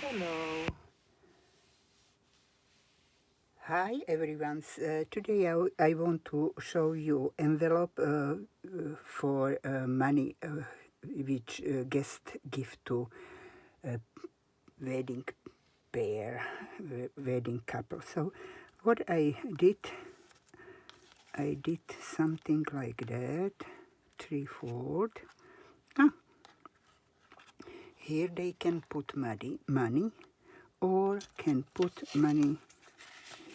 Hello. Hi everyone. Today I want to show you envelope for money which guest give to wedding pair, wedding couple. So what I did something like that, three-fold. Here they can put money or can put money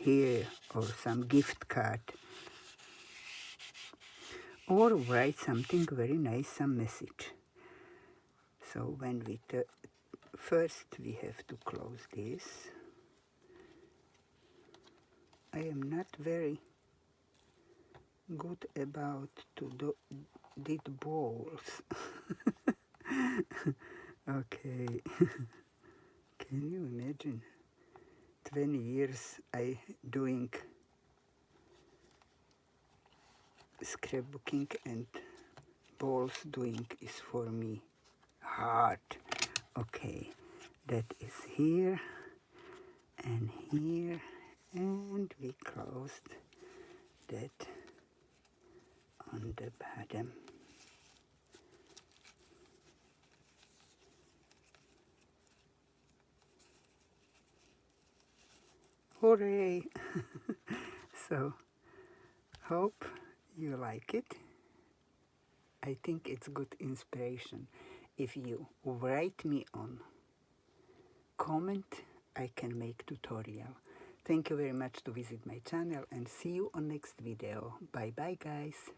here or some gift card or write something very nice, some message. So when we first we have to close this. I am not very good about to did balls. Okay. Can you imagine 20 years I doing scrapbooking and balls doing is for me hard. Okay, that is here and here, and we closed that on the bottom. Hooray! So, hope you like it. I think it's good inspiration. If you write me on comment, I can make tutorial. Thank you very much to visit my channel and see you on next video. Bye bye guys.